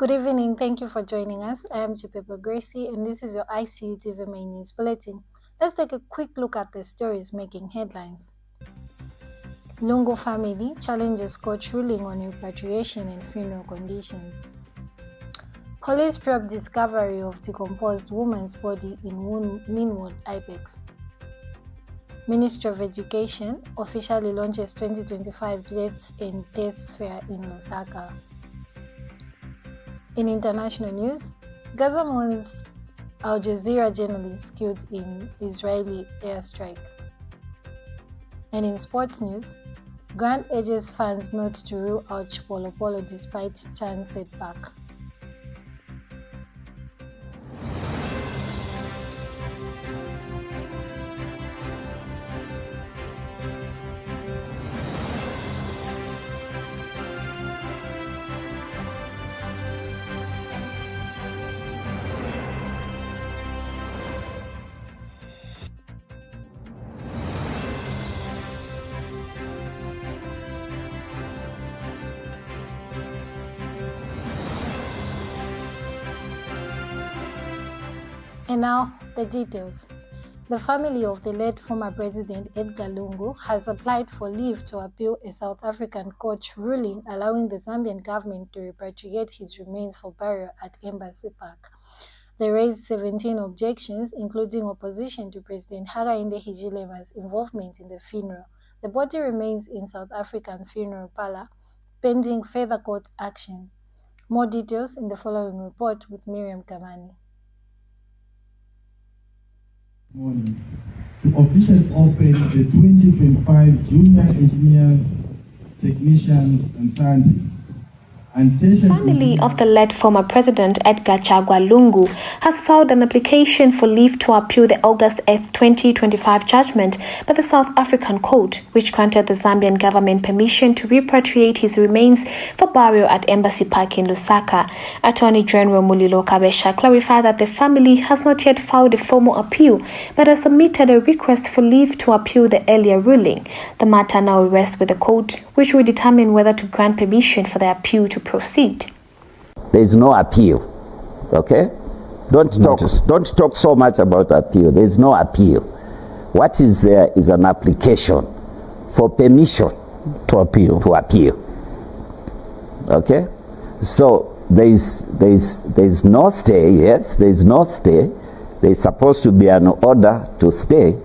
Good evening. Thank you for joining us. I am Chipolopolo Gracie, and this is your Icu Tv main news bulletin. Let's take a quick look at the stories making headlines. Lungu family challenges court ruling on repatriation and funeral conditions. Police probe discovery of decomposed woman's body in Meanwood, Ibex. Ministry of Education officially launches 2025 TETS and TETS fair in Lusaka. In international news, Gaza Mourns Al Jazeera journalists killed in Israeli airstrike. And in sports news, Grant urges fans not to rule out Chipolopolo despite Chan's setback. And now, the details. The family of the late former President Edgar Lungu has applied for leave to appeal a South African court ruling allowing the Zambian government to repatriate his remains for burial at Embassy Park. They raised 17 objections, including opposition to President Hakainde Hichilema's involvement in the funeral. The body remains in South African funeral parlor, pending further court action. More details in the following report with Miriam Kamani. Morning. To officially open the 2025 Junior Engineers, Technicians and Scientists. The family of the late former President Edgar Chagwa Lungu has filed an application for leave to appeal the August 8, 2025 judgment by the South African court, which granted the Zambian government permission to repatriate his remains for burial at Embassy Park in Lusaka. Attorney General Mulilo Kabesha clarified that the family has not yet filed a formal appeal, but has submitted a request for leave to appeal the earlier ruling. The matter now rests with the court, which will determine whether to grant permission for the appeal to proceed. There is no appeal, okay? Don't talk so much about appeal. There is no appeal. What is there is an application for permission to appeal. Okay? So there is no stay. Yes, there is no stay. There is supposed to be an order to stay,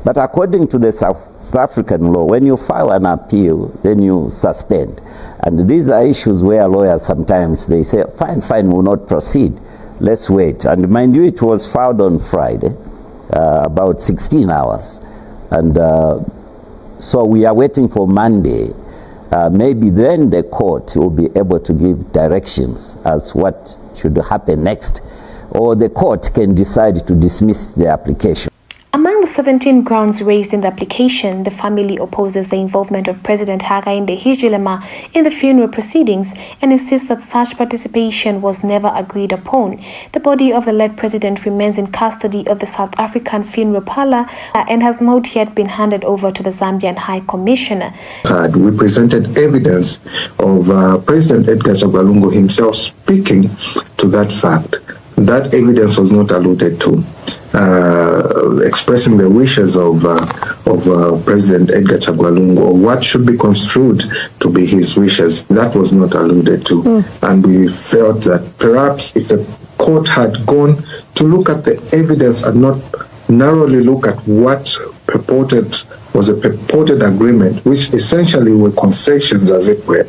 but according to the South African law, when you file an appeal, then you suspend. And these are issues where lawyers sometimes they say, fine, we'll not proceed. Let's wait. And mind you, it was filed on Friday, about 16 hours. And so we are waiting for Monday. Maybe then the court will be able to give directions as what should happen next. Or the court can decide to dismiss the application. Among the 17 grounds raised in the application, the family opposes the involvement of President Hakainde Hichilema in the funeral proceedings and insists that such participation was never agreed upon. The body of the late president remains in custody of the South African funeral parlor and has not yet been handed over to the Zambian High Commissioner. We presented evidence of President Edgar Chagwa Lungu himself speaking to that fact. That evidence was not alluded to. Expressing the wishes of President Edgar Chagwa Lungu, or what should be construed to be his wishes, that was not alluded to. And we felt that perhaps if the court had gone to look at the evidence and not narrowly look at what was a purported agreement, which essentially were concessions as it were,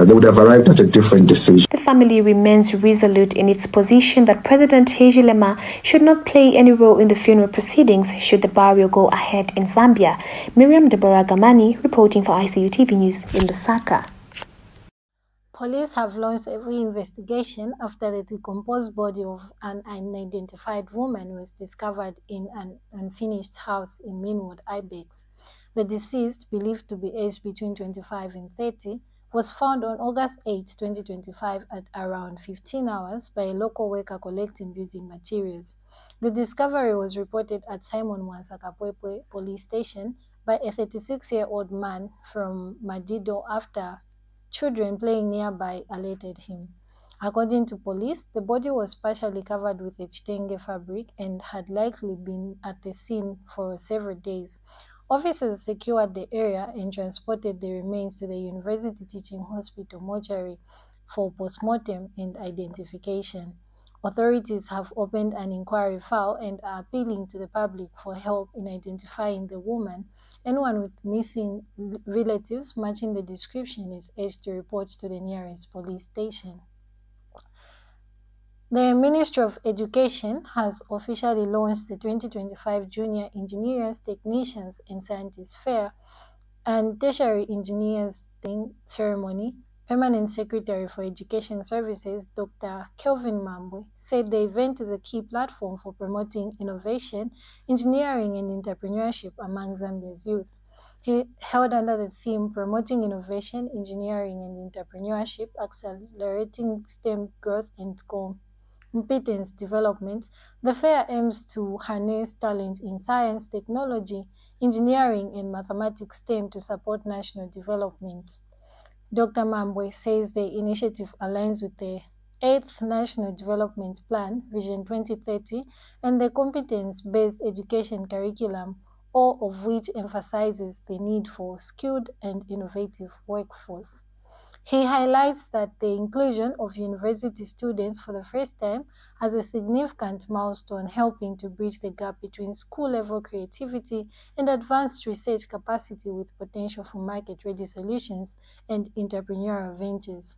they would have arrived at a different decision. The family remains resolute in its position that President Hichilema should not play any role in the funeral proceedings should the burial go ahead in Zambia. Miriam Deborah Gamani reporting for Icu TV News in Lusaka. Police have launched a investigation after the decomposed body of an unidentified woman was discovered in an unfinished house in Meanwood, Ibex. The deceased, believed to be aged between 25 and 30, was found on August 8, 2025 at around 15 hours by a local worker collecting building materials. The discovery was reported at Simon Mwansakapwepwe police station by a 36-year-old man from Madido after children playing nearby alerted him. According to police, the body was partially covered with a chitenge fabric and had likely been at the scene for several days. Officers secured the area and transported the remains to the University Teaching Hospital mortuary for postmortem and identification. Authorities have opened an inquiry file and are appealing to the public for help in identifying the woman. Anyone with missing relatives matching the description is urged to report to the nearest police station. The Ministry of Education has officially launched the 2025 Junior Engineers, Technicians and Scientists Fair and Tertiary Engineers Ceremony. Permanent Secretary for Education Services, Dr. Kelvin Mambwe, said the event is a key platform for promoting innovation, engineering and entrepreneurship among Zambia's youth. He held under the theme Promoting Innovation, Engineering and Entrepreneurship, Accelerating STEM Growth and Competence Development. The fair aims to harness talent in science, technology, engineering and mathematics STEM to support national development. Dr. Mambwe says the initiative aligns with the 8th National Development Plan, Vision 2030, and the competence-based education curriculum, all of which emphasizes the need for skilled and innovative workforce. He highlights that the inclusion of university students for the first time as a significant milestone, helping to bridge the gap between school-level creativity and advanced research capacity with potential for market-ready solutions and entrepreneurial ventures.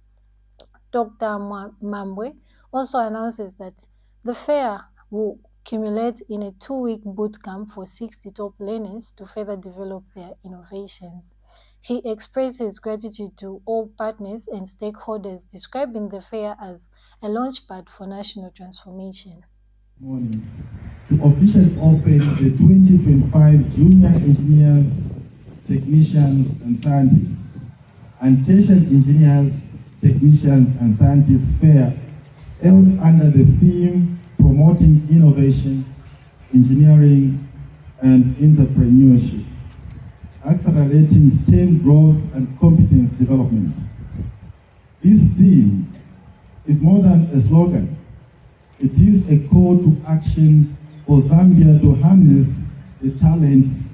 Dr. Mambwe also announces that the fair will culminate in a 2-week boot camp for 60 top learners to further develop their innovations. He expresses gratitude to all partners and stakeholders, describing the fair as a launchpad for national transformation. Morning. To officially open the 2025 Junior Engineers, Technicians and Scientists and Tertiary Engineers, Technicians and Scientists Fair, held under the theme Promoting Innovation, Engineering and Entrepreneurship, Accelerating STEM Growth and Competence Development. This theme is more than a slogan. It is a call to action for Zambia to harness the talents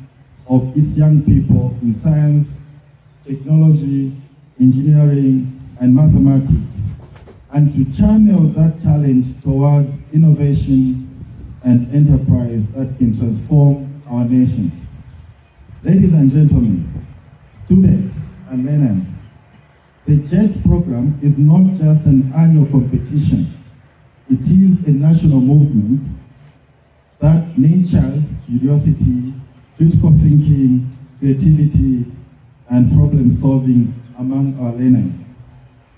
of its young people in science, technology, engineering, and mathematics, and to channel that talent towards innovation and enterprise that can transform our nation. Ladies and gentlemen, students and learners, the JETS program is not just an annual competition. It is a national movement that nurtures curiosity, critical thinking, creativity, and problem solving among our learners.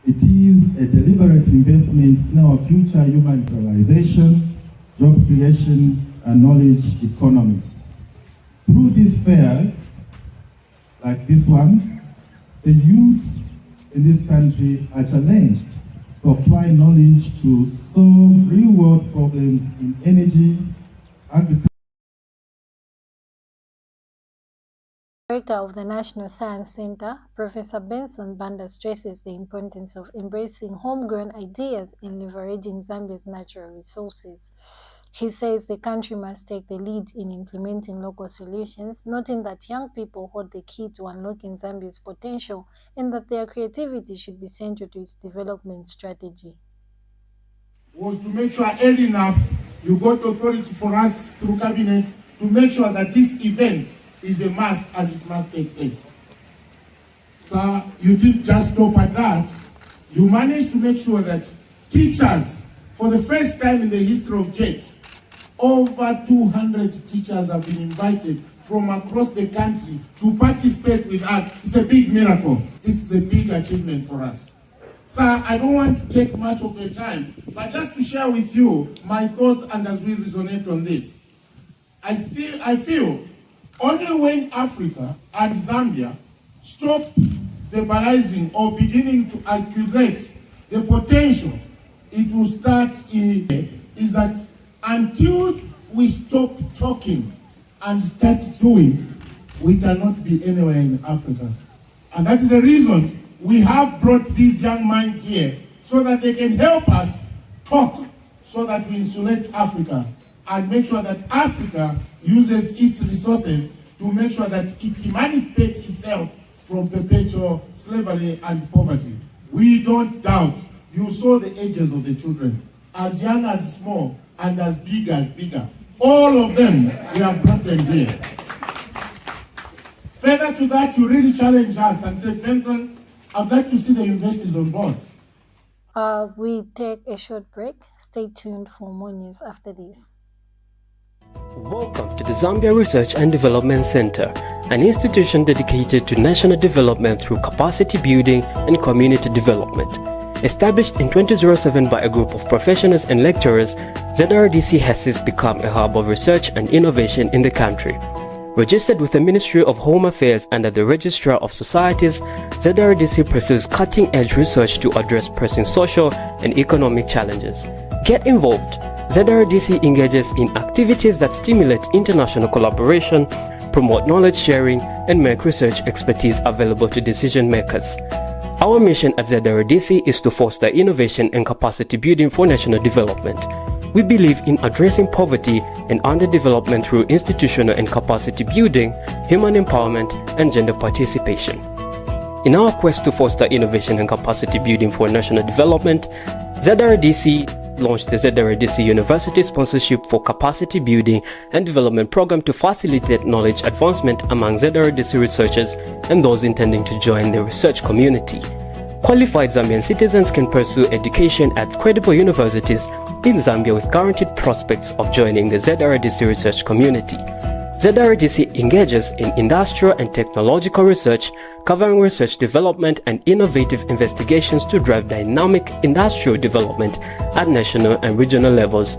It is a deliberate investment in our future human civilization, job creation, and knowledge economy. Through these fairs, like this one, the youth in this country are challenged to apply knowledge to solve real-world problems in energy, agriculture. Director of the National Science Center, Professor Benson Banda, stresses the importance of embracing homegrown ideas and leveraging Zambia's natural resources. He says the country must take the lead in implementing local solutions, noting that young people hold the key to unlocking Zambia's potential and that their creativity should be central to its development strategy. Was to make sure early enough you got authority for us through cabinet to make sure that this event is a must and it must take place. So you didn't just stop at that. You managed to make sure that teachers, for the first time in the history of JETS, over 200 teachers have been invited from across the country to participate with us. It's a big miracle. This is a big achievement for us. Sir, I don't want to take much of your time, but just to share with you my thoughts and as we resonate on this. I feel only when Africa and Zambia stop verbalizing or beginning to articulate the potential, it will start is that until we stop talking and start doing, we cannot be anywhere in Africa. And that is the reason we have brought these young minds here so that they can help us talk so that we insulate Africa and make sure that Africa uses its resources to make sure that it emancipates itself from perpetual slavery and poverty. We don't doubt. You saw the ages of the children, as young as small and as bigger. All of them, we have brought them here. Further to that, you really challenged us and said, Benson, I'd like to see the universities on board. We take a short break. Stay tuned for more news after this. Welcome to the Zambia Research and Development Center, an institution dedicated to national development through capacity building and community development. Established in 2007 by a group of professionals and lecturers, ZRDC has since become a hub of research and innovation in the country. Registered with the Ministry of Home Affairs under the Registrar of Societies, ZRDC pursues cutting-edge research to address pressing social and economic challenges. Get involved. ZRDC engages in activities that stimulate international collaboration, promote knowledge sharing, and make research expertise available to decision makers. Our mission at ZRDC is to foster innovation and capacity building for national development. We believe in addressing poverty and underdevelopment through institutional and capacity building, human empowerment, and gender participation. In our quest to foster innovation and capacity building for national development, ZRDC launched the ZRDC University Sponsorship for Capacity Building and Development Program to facilitate knowledge advancement among ZRDC researchers and those intending to join the research community. Qualified Zambian citizens can pursue education at credible universities in Zambia with guaranteed prospects of joining the ZRDC research community. ZRDC engages in industrial and technological research, covering research development and innovative investigations to drive dynamic industrial development at national and regional levels.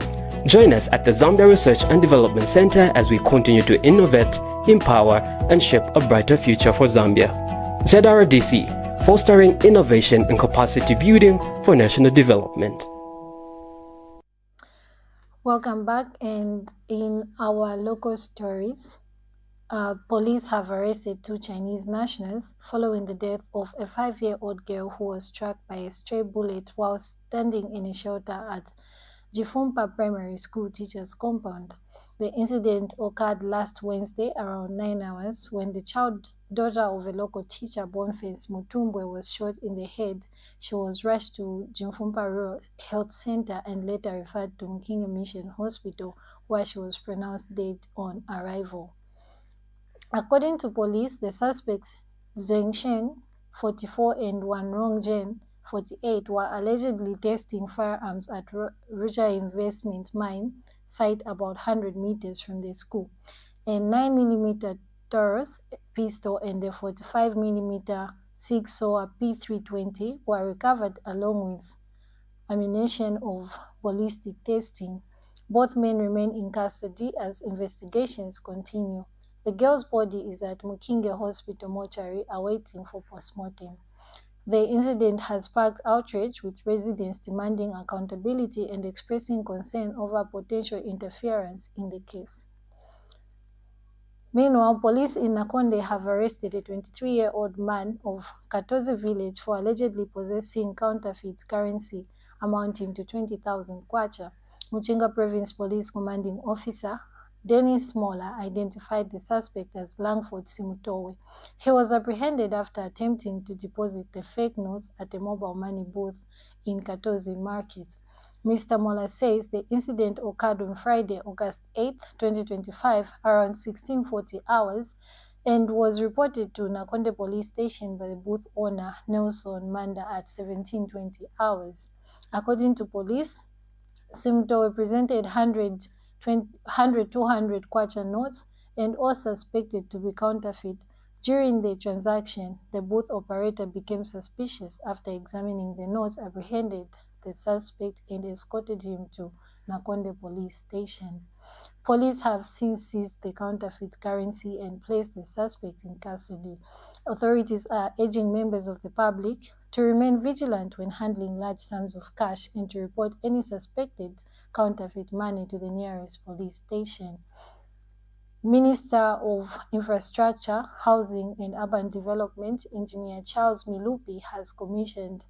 Join us at the Zambia Research and Development Center as we continue to innovate, empower, and shape a brighter future for Zambia. ZRDC, fostering innovation and capacity building for national development. Welcome back, and in our local stories, police have arrested 2 Chinese nationals following the death of a 5-year-old girl who was struck by a stray bullet while standing in a shelter at Jifumpa Primary School teacher's compound. The incident occurred last Wednesday around 9 hours when the daughter of a local teacher, Boniface Mutumbwe, was shot in the head. She was rushed to Jifumpa Rural Health Center and later referred to Mkinga Mission Hospital, where she was pronounced dead on arrival. According to police, the suspects Zheng Sheng, 44, and Wan Rongzhen, 48, were allegedly testing firearms at Ruja Investment Mine site about 100 meters from the school. A 9mm Taurus pistol and a 45mm Sig-Sauer P320 were recovered along with ammunition of ballistic testing. Both men remain in custody as investigations continue. The girl's body is at Mukinge Hospital mortuary awaiting for postmortem. The incident has sparked outrage, with residents demanding accountability and expressing concern over potential interference in the case. Meanwhile, police in Nakonde have arrested a 23-year-old man of Katozi village for allegedly possessing counterfeit currency amounting to 20,000 kwacha. Muchinga Province Police Commanding Officer Dennis Mola identified the suspect as Langford Simutowe. He was apprehended after attempting to deposit the fake notes at a mobile money booth in Katozi Market. Mr. Mola says the incident occurred on Friday, August 8, 2025, around 1640 hours, and was reported to Nakonde Police Station by the booth owner Nelson Manda at 1720 hours. According to police, Simutowe presented 100, 200 kwacha notes and all suspected to be counterfeit. During the transaction, the booth operator became suspicious after examining the notes, apprehended the suspect and escorted him to Nakonde Police Station. Police have since seized the counterfeit currency and placed the suspect in custody. Authorities are urging members of the public to remain vigilant when handling large sums of cash and to report any suspected counterfeit money to the nearest police station. Minister of Infrastructure, Housing and Urban Development, Engineer Charles Milupi, has commissioned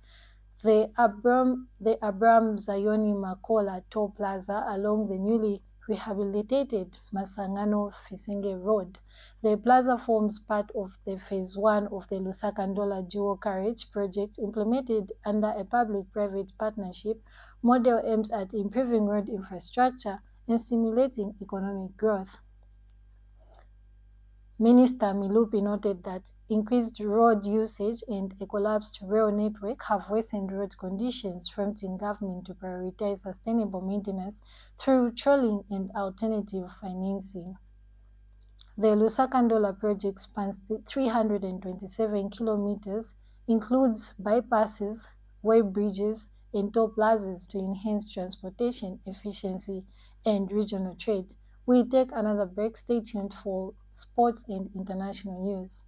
The Abram Zayoni Makola Toll Plaza along the newly rehabilitated Masangano Fisenge Road. The plaza forms part of the Phase 1 of the Lusaka Dual Carriage project implemented under a public-private partnership model aimed at improving road infrastructure and stimulating economic growth. Minister Milupi noted that increased road usage and a collapsed rail network have worsened road conditions, prompting government to prioritize sustainable maintenance through tolling and alternative financing. The Lusaka project spans 327 kilometers, includes bypasses, weight bridges, and toll plazas to enhance transportation efficiency and regional trade. We take another break. Stay tuned for sports and international news.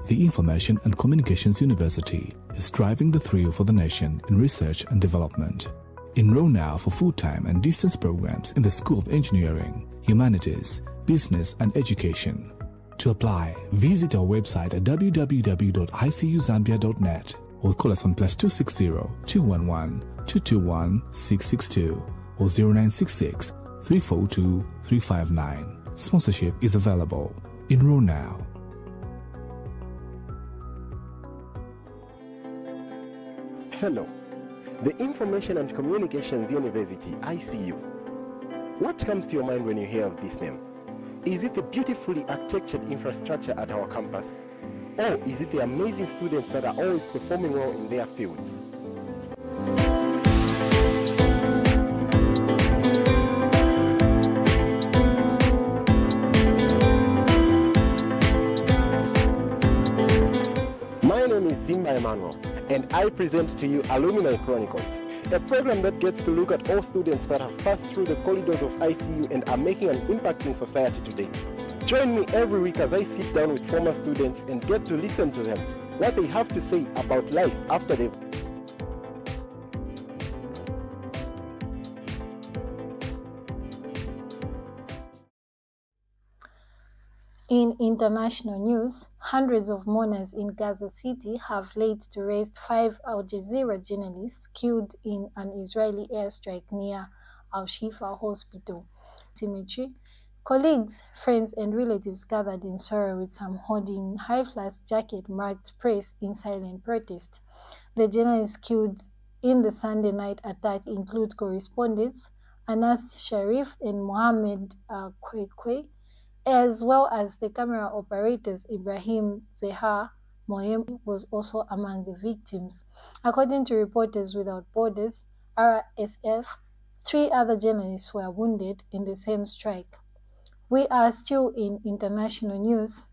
The Information and Communications University is driving the thrill for the nation in research and development. Enroll now for full-time and distance programs in the School of Engineering, Humanities, Business and Education. To apply, visit our website at www.icuzambia.net or call us on +260 211 221 662 or 0966 342 359. Sponsorship is available. Enroll now. Hello, the Information and Communications University, ICU. What comes to your mind when you hear of this name? Is it the beautifully architectured infrastructure at our campus? Or is it the amazing students that are always performing well in their fields? My name is Zimba Emmanuel, and I present to you Alumni Chronicles, a program that gets to look at all students that have passed through the corridors of ICU and are making an impact in society today. Join me every week as I sit down with former students and get to listen to them, what they have to say about life after they've... In international news, hundreds of mourners in Gaza City have laid to rest 5 Al Jazeera journalists killed in an Israeli airstrike near Al-Shifa Hospital cemetery. Colleagues, friends and relatives gathered in sorrow, with some holding high-flash jacket-marked press in silent protest. The journalists killed in the Sunday night attack include correspondents Anas Sharif and Mohammed Kwekwe, as well as the camera operators Ibrahim Zehar Mohem was also among the victims. According to Reporters Without Borders, RSF, 3 other journalists were wounded in the same strike. We are still in international news.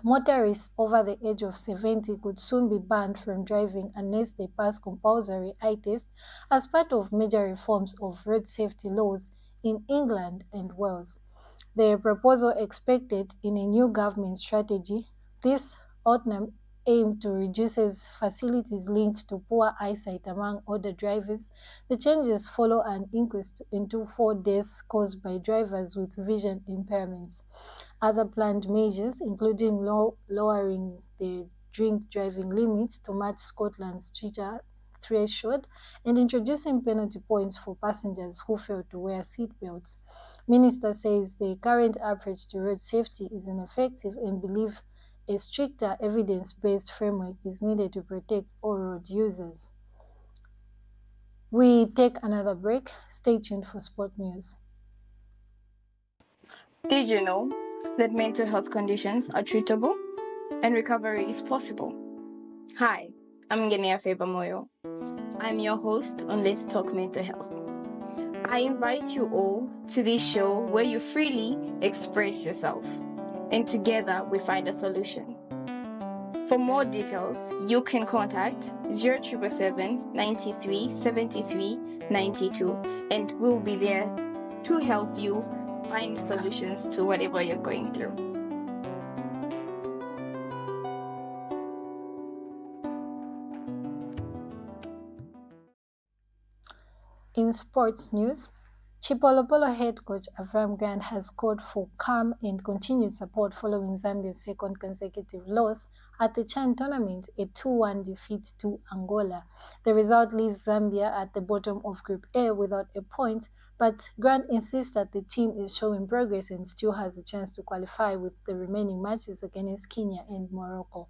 Motorists over the age of 70 could soon be banned from driving unless they pass compulsory eye test as part of major reforms of road safety laws in England and Wales. The proposal expected in a new government strategy this autumn aimed to reduce facilities linked to poor eyesight among older drivers. The changes follow an increase into 4 deaths caused by drivers with vision impairments. Other planned measures, including lowering the drink driving limits to match Scotland's stricter threshold and introducing penalty points for passengers who fail to wear seatbelts. Minister says the current approach to road safety is ineffective and believes a stricter evidence-based framework is needed to protect all road users. We take another break. Stay tuned for sport news. Did you know that mental health conditions are treatable and recovery is possible? Hi, I'm Ngenia Moyo. I'm your host on Let's Talk Mental Health. I invite you all to this show where you freely express yourself, and together we find a solution. For more details, you can contact 0777 93 73 92, and we'll be there to help you find solutions to whatever you're going through. In sports news, Chipolopolo head coach Avram Grant has called for calm and continued support following Zambia's second consecutive loss at the CHAN tournament, a 2-1 defeat to Angola. The result leaves Zambia at the bottom of Group A without a point, but Grant insists that the team is showing progress and still has a chance to qualify with the remaining matches against Kenya and Morocco.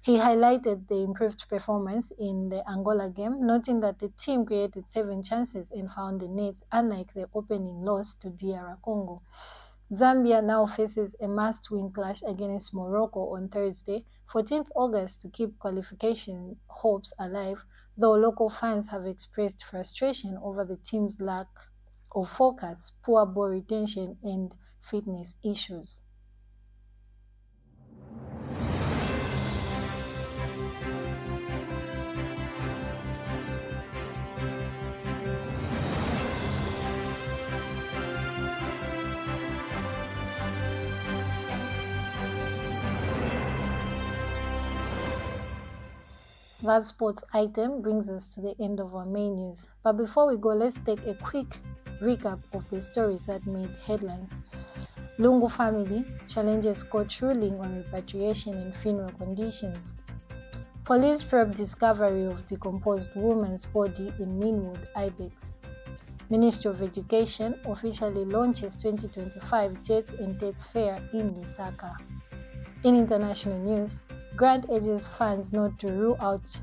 He highlighted the improved performance in the Angola game, noting that the team created 7 chances and found the nets, unlike the opening loss to DR Congo. Zambia now faces a must-win clash against Morocco on Thursday, 14th August, to keep qualification hopes alive, though local fans have expressed frustration over the team's lack of focus, poor ball retention, and fitness issues. That sports item brings us to the end of our main news. But before we go, let's take a quick recap of the stories that made headlines. Lungu family challenges court ruling on repatriation in funeral conditions. Police probe discovery of decomposed woman's body in Meanwood, Ibex. Ministry of Education officially launches 2025 TETS and TETS fair in Lusaka. In international news, Grant urges fans not to rule out